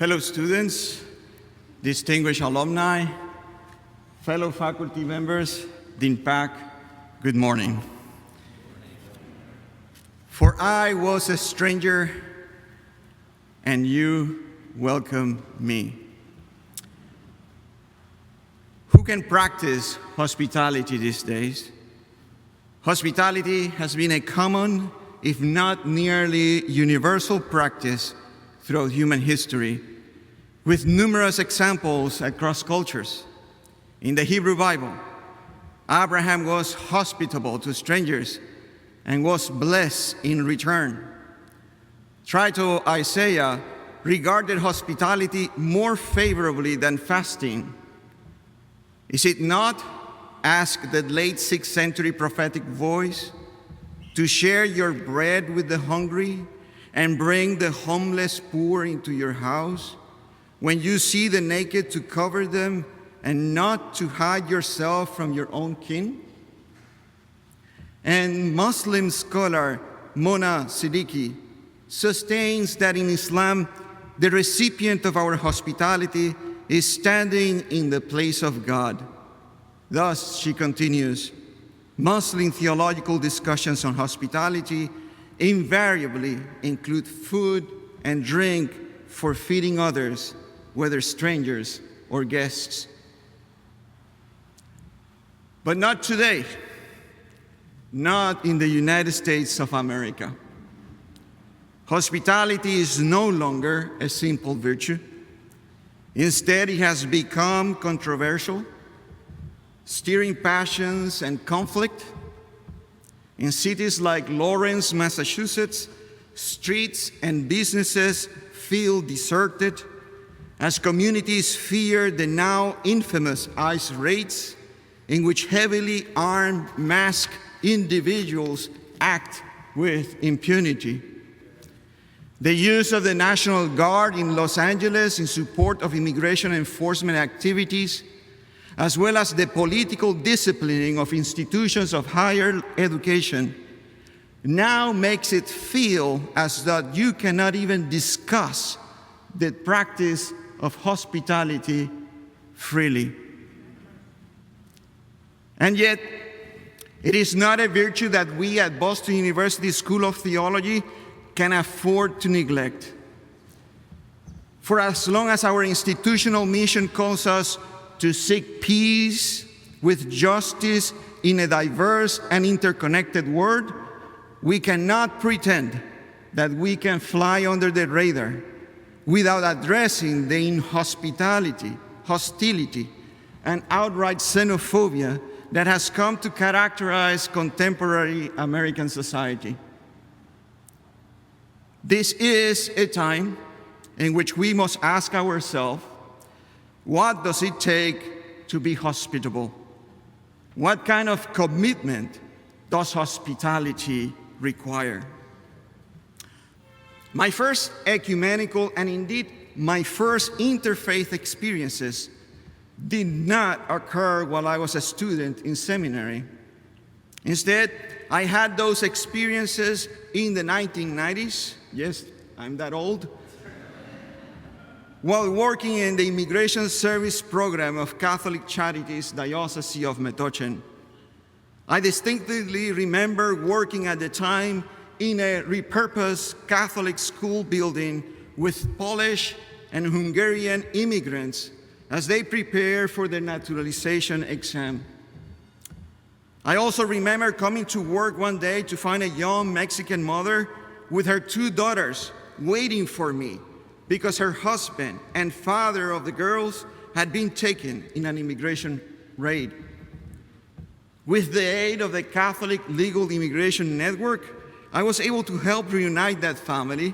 Fellow students, distinguished alumni, fellow faculty members, Dean Pack, good morning. For I was a stranger, and you welcomed me. Who can practice hospitality these days? Hospitality has been a common, if not nearly universal practice throughout human history, with numerous examples across cultures. In the Hebrew Bible, Abraham was hospitable to strangers and was blessed in return. Trito Isaiah regarded hospitality more favorably than fasting. Is it not, asked the late 6th century prophetic voice, to share your bread with the hungry and bring the homeless poor into your house? When you see the naked, to cover them and not to hide yourself from your own kin? And Muslim scholar Mona Siddiqui sustains that in Islam, the recipient of our hospitality is standing in the place of God. Thus, she continues, Muslim theological discussions on hospitality invariably include food and drink for feeding others, whether strangers or guests. But not today, not in the United States of America. Hospitality is no longer a simple virtue. Instead, it has become controversial, stirring passions and conflict. In cities like Lawrence, Massachusetts, streets and businesses feel deserted as communities fear the now infamous ICE raids, in which heavily armed, masked individuals act with impunity. The use of the National Guard in Los Angeles in support of immigration enforcement activities, as well as the political disciplining of institutions of higher education, now makes it feel as though you cannot even discuss the practice of hospitality freely. And yet, it is not a virtue that we at Boston University School of Theology can afford to neglect. For as long as our institutional mission calls us to seek peace with justice in a diverse and interconnected world, we cannot pretend that we can fly under the radar without addressing the inhospitality, hostility, and outright xenophobia that has come to characterize contemporary American society. This is a time in which we must ask ourselves, what does it take to be hospitable? What kind of commitment does hospitality require? My first ecumenical, and indeed my first interfaith experiences, did not occur while I was a student in seminary. Instead, I had those experiences in the 1990s. Yes, I'm that old. While working in the Immigration Service Program of Catholic Charities, Diocese of Metuchen. I distinctly remember working at the time in a repurposed Catholic school building with Polish and Hungarian immigrants as they prepare for their naturalization exam. I also remember coming to work one day to find a young Mexican mother with her 2 daughters waiting for me because her husband and father of the girls had been taken in an immigration raid. With the aid of the Catholic Legal Immigration Network, I was able to help reunite that family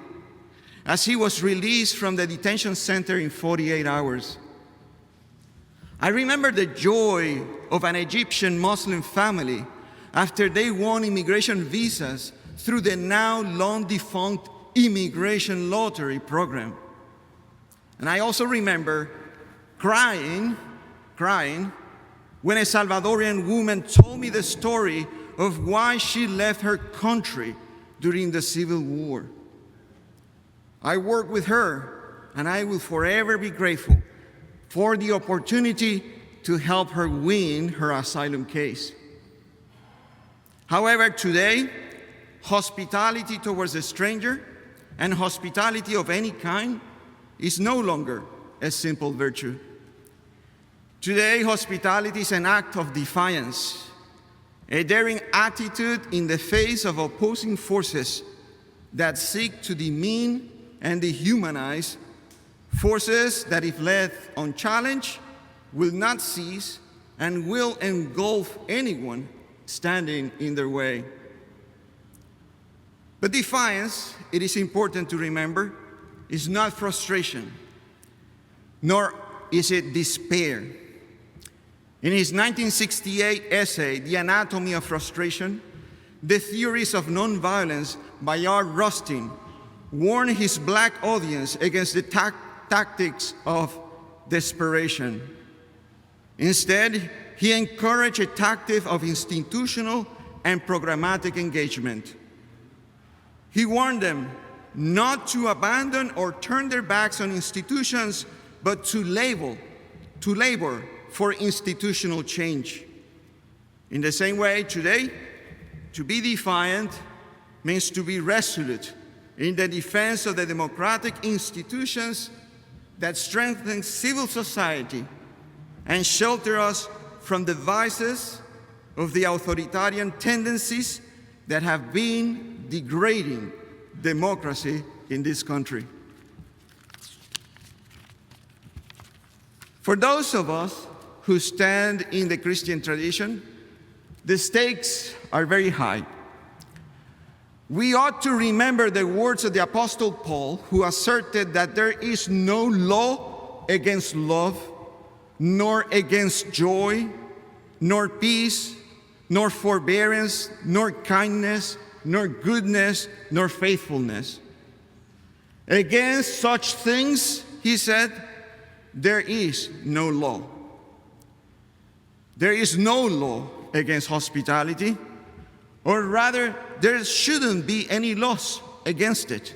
as he was released from the detention center in 48 hours. I remember the joy of an Egyptian Muslim family after they won immigration visas through the now long-defunct immigration lottery program. And I also remember crying when a Salvadorian woman told me the story of why she left her country during the Civil War. I worked with her and I will forever be grateful for the opportunity to help her win her asylum case. However, today, hospitality towards a stranger and hospitality of any kind is no longer a simple virtue. Today, hospitality is an act of defiance, a daring attitude in the face of opposing forces that seek to demean and dehumanize, forces that, if left unchallenged, will not cease and will engulf anyone standing in their way. But defiance, it is important to remember, is not frustration, nor is it despair. In his 1968 essay, The Anatomy of Frustration, The Theories of Nonviolence by R. Rustin warned his black audience against the tactics of desperation. Instead, he encouraged a tactic of institutional and programmatic engagement. He warned them not to abandon or turn their backs on institutions, but to labor for institutional change. In the same way, today, to be defiant means to be resolute in the defense of the democratic institutions that strengthen civil society and shelter us from the vices of the authoritarian tendencies that have been degrading democracy in this country. For those of us who stand in the Christian tradition, the stakes are very high. We ought to remember the words of the Apostle Paul, who asserted that there is no law against love, nor against joy, nor peace, nor forbearance, nor kindness, nor goodness, nor faithfulness. Against such things, he said, there is no law. There is no law against hospitality, or rather, there shouldn't be any laws against it.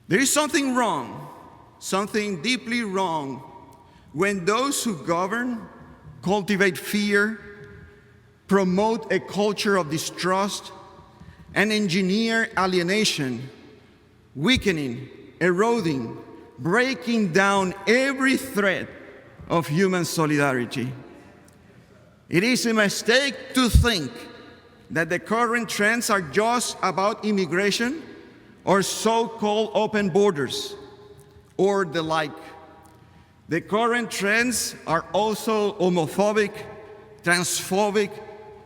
There is something wrong, something deeply wrong, when those who govern cultivate fear, promote a culture of distrust, and engineer alienation, weakening, eroding, breaking down every thread of human solidarity. It is a mistake to think that the current trends are just about immigration or so-called open borders or the like. The current trends are also homophobic, transphobic,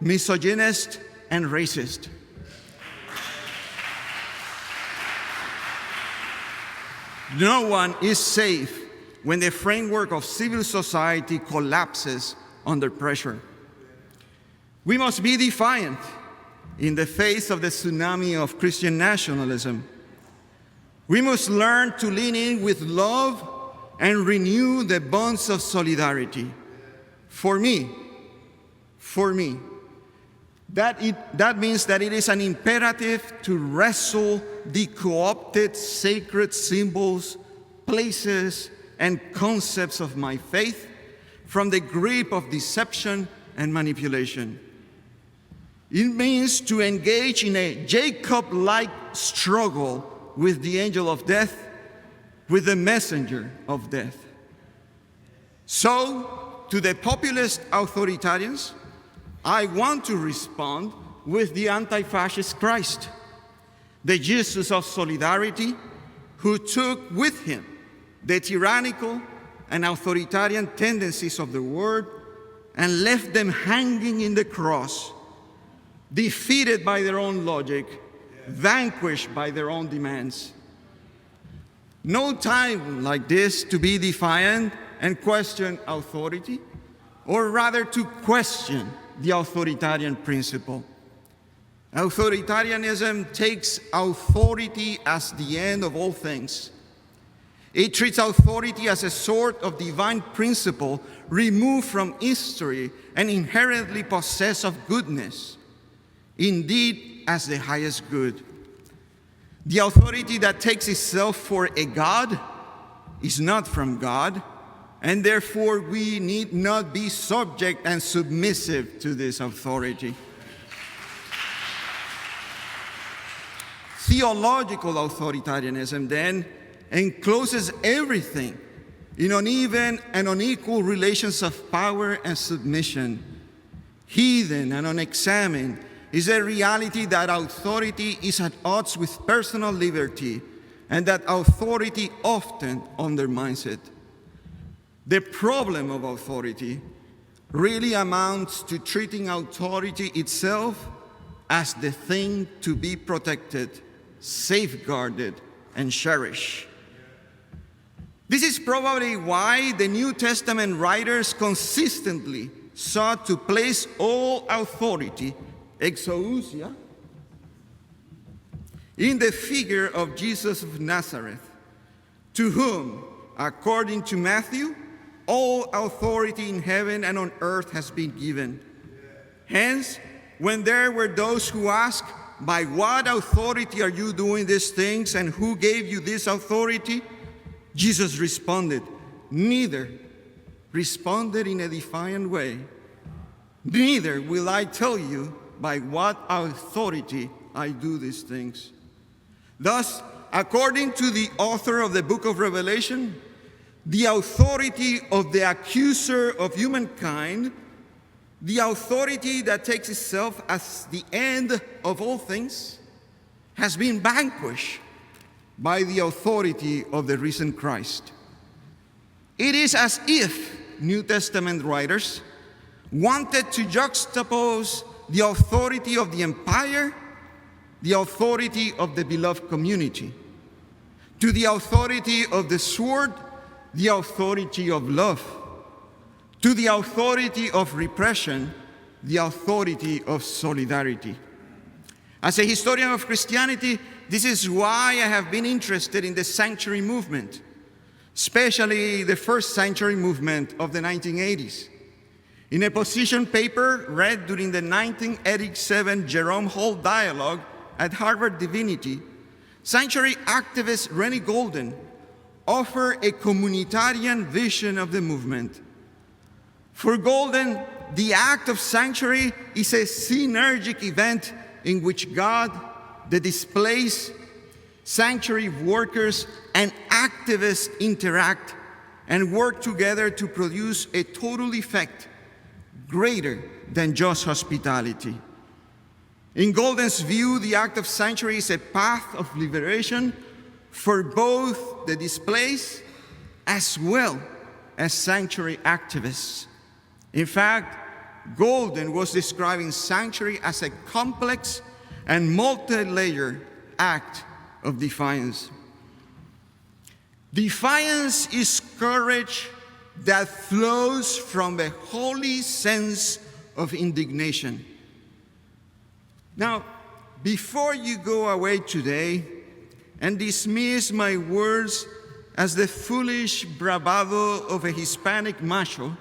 misogynist, and racist. No one is safe when the framework of civil society collapses under pressure. We must be defiant in the face of the tsunami of Christian nationalism. We must learn to lean in with love and renew the bonds of solidarity. For me, that means that it is an imperative to wrestle the co-opted sacred symbols, places, and concepts of my faith from the grip of deception and manipulation. It means to engage in a Jacob-like struggle with the angel of death, with the messenger of death. So, to the populist authoritarians, I want to respond with the anti-fascist Christ, the Jesus of solidarity, who took with him the tyrannical and authoritarian tendencies of the world and left them hanging in the cross, defeated by their own logic, vanquished by their own demands. No time like this to be defiant and question authority, or rather to question the authoritarian principle. Authoritarianism takes authority as the end of all things. It treats authority as a sort of divine principle removed from history and inherently possessed of goodness, indeed as the highest good. The authority that takes itself for a god is not from God, and therefore we need not be subject and submissive to this authority. Theological authoritarianism then encloses everything in uneven and unequal relations of power and submission. Hidden and unexamined is a reality that authority is at odds with personal liberty, and that authority often undermines it. The problem of authority really amounts to treating authority itself as the thing to be protected, safeguarded, and cherished. This is probably why the New Testament writers consistently sought to place all authority, exousia, in the figure of Jesus of Nazareth, to whom, according to Matthew, all authority in heaven and on earth has been given. Hence, when there were those who asked, "By what authority are you doing these things, and who gave you this authority?" Jesus responded in a defiant way, "Neither will I tell you by what authority I do these things." Thus, according to the author of the book of Revelation, the authority of the accuser of humankind, the authority that takes itself as the end of all things, has been vanquished by the authority of the risen Christ. It is as if New Testament writers wanted to juxtapose the authority of the empire, the authority of the beloved community, to the authority of the sword, the authority of love, to the authority of repression, the authority of solidarity. As a historian of Christianity, this is why I have been interested in the sanctuary movement, especially the first sanctuary movement of the 1980s. In a position paper read during the 1987 Jerome Hall Dialogue at Harvard Divinity, sanctuary activist Rennie Golden offered a communitarian vision of the movement. For Golden, the act of sanctuary is a synergic event in which God, the displaced, sanctuary workers, and activists interact and work together to produce a total effect greater than just hospitality. In Golden's view, the act of sanctuary is a path of liberation for both the displaced as well as sanctuary activists. In fact, Golden was describing sanctuary as a complex and multi-layered act of defiance. Defiance is courage that flows from a holy sense of indignation. Now, before you go away today and dismiss my words as the foolish bravado of a Hispanic macho,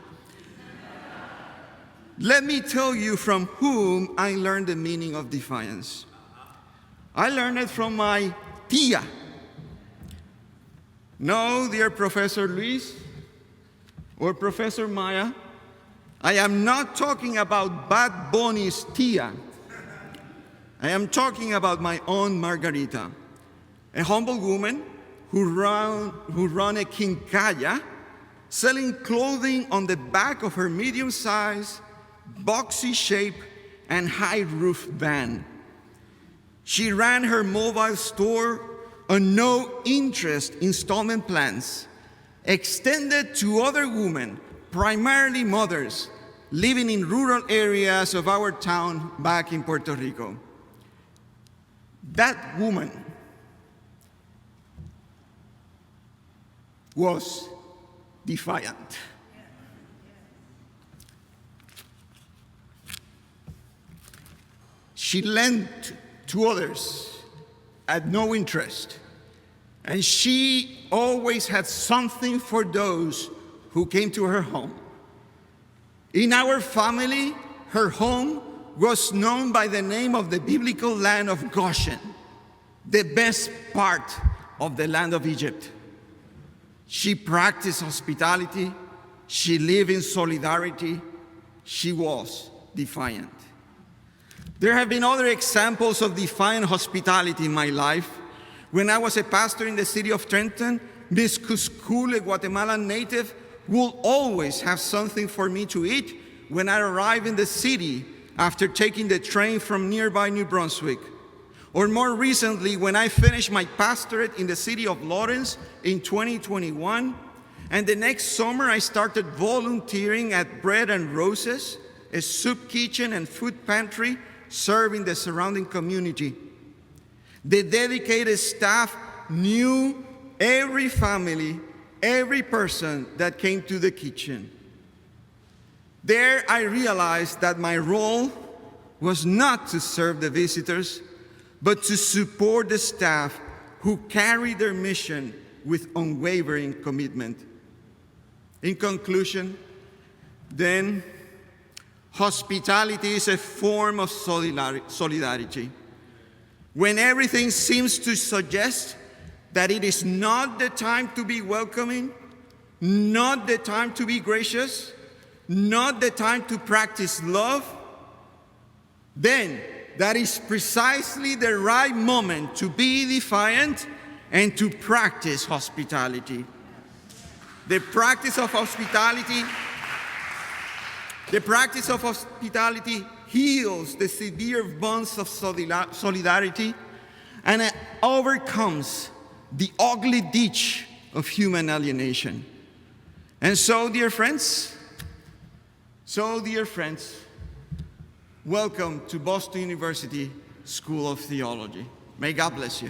let me tell you from whom I learned the meaning of defiance. I learned it from my tia. No, dear Professor Luis or Professor Maya, I am not talking about Bad Bunny's tia. I am talking about my own Margarita, a humble woman who run a quincalla, selling clothing on the back of her medium-sized, boxy shape and high-roof van. She ran her mobile store on no-interest installment plans extended to other women, primarily mothers, living in rural areas of our town back in Puerto Rico. That woman was defiant. She lent to others at no interest, and she always had something for those who came to her home. In our family, her home was known by the name of the biblical land of Goshen, the best part of the land of Egypt. She practiced hospitality. She lived in solidarity. She was defiant. There have been other examples of defiant hospitality in my life. When I was a pastor in the city of Trenton, Miss Cuscul, a Guatemalan native, would always have something for me to eat when I arrived in the city after taking the train from nearby New Brunswick. Or more recently, when I finished my pastorate in the city of Lawrence in 2021, and the next summer I started volunteering at Bread and Roses, a soup kitchen and food pantry serving the surrounding community. The dedicated staff knew every family, every person that came to the kitchen. There I realized that my role was not to serve the visitors, but to support the staff who carry their mission with unwavering commitment. In conclusion, then, hospitality is a form of solidarity. When everything seems to suggest that it is not the time to be welcoming, not the time to be gracious, not the time to practice love, then that is precisely the right moment to be defiant and to practice hospitality. The practice of hospitality heals the severe bonds of solidarity and overcomes the ugly ditch of human alienation. And so, dear friends, welcome to Boston University School of Theology. May God bless you.